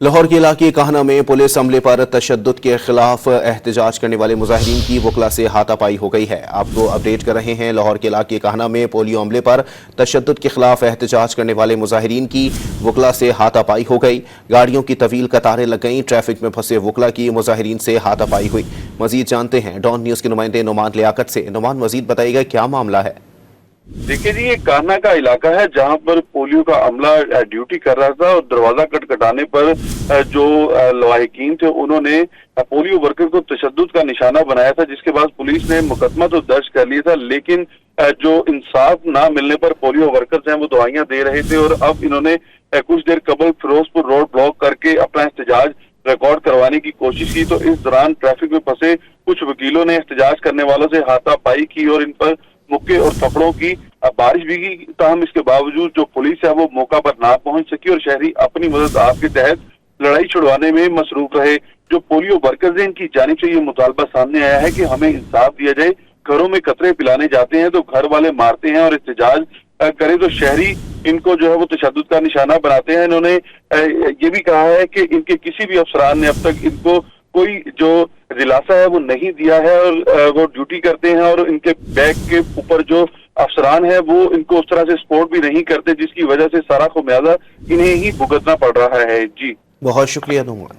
लाहौर के इलाके काहना में पुलिस अमले पर तशद्दुद के खिलाफ एहतजाज करने वाले मुजाहिरीन की वकला से हाथापाई हो गई है। आपको अपडेट कर रहे हैं। लाहौर के इलाके काहना में पोलियो अमले पर तशद्दुद के खिलाफ एहतजाज करने वाले मुजाहिरीन की वकला से हाथापाई हो गई। गाड़ियों की तवील कतारें लग गईं। ट्रैफिक में फंसे वकला की मुजाहिरीन से हाथापाई हुई। मजीद जानते हैं डॉन न्यूज़ के नुमाइंदे नुमान लियाकत से। नुमान, मजीद बताइएगा क्या मामला है? देखिए जी, ये कान्हा का इलाका है जहां पर पोलियो का अमला ड्यूटी कर रहा था और दरवाजा खटखटाने पर जो लवाहिकीन थे उन्होंने पोलियो वर्कर को तशद्दुद का निशाना बनाया था, जिसके बाद पुलिस ने मुकदमा तो दर्ज कर लिया था, लेकिन जो इंसाफ ना मिलने पर पोलियो वर्कर्स हैं वो दवाइयां दे रहे थे और अब इन्होंने कुछ देर कबल फिरोजपुर रोड ब्लॉक करके अपना एहतजाज रिकॉर्ड करवाने की कोशिश की। तो इस दौरान ट्रैफिक में फंसे कुछ वकीलों ने एहतजाज करने वालों से हाथापाई की और इन पर मुक्के और थप्पड़ों की बारिश भी की। ताहम इसके बावजूद जो पुलिस है वो मौका पर ना पहुंच सकी और शहरी अपनी मदद आप के तहत लड़ाई छुड़वाने में मसरूफ रहे। जो पोलियो वर्कर्स हैं, इनकी जानिब से ये मुतालबा सामने आया है कि हमें इंसाफ दिया जाए। घरों में कतरे पिलाने जाते हैं तो घर वाले मारते हैं और एहतजाज करे तो शहरी इनको जो है वो तशद्दुद का निशाना बनाते हैं। इन्होंने ये भी कहा है कि इनके किसी भी अफसरान ने अब तक इनको कोई जो दिलासा है वो नहीं दिया है और वो ड्यूटी करते हैं और इनके बैग के ऊपर जो अफसरान है वो इनको उस तरह से सपोर्ट भी नहीं करते, जिसकी वजह से सारा खुमियाजा इन्हें ही भुगतना पड़ रहा है। जी, बहुत शुक्रिया नुमान।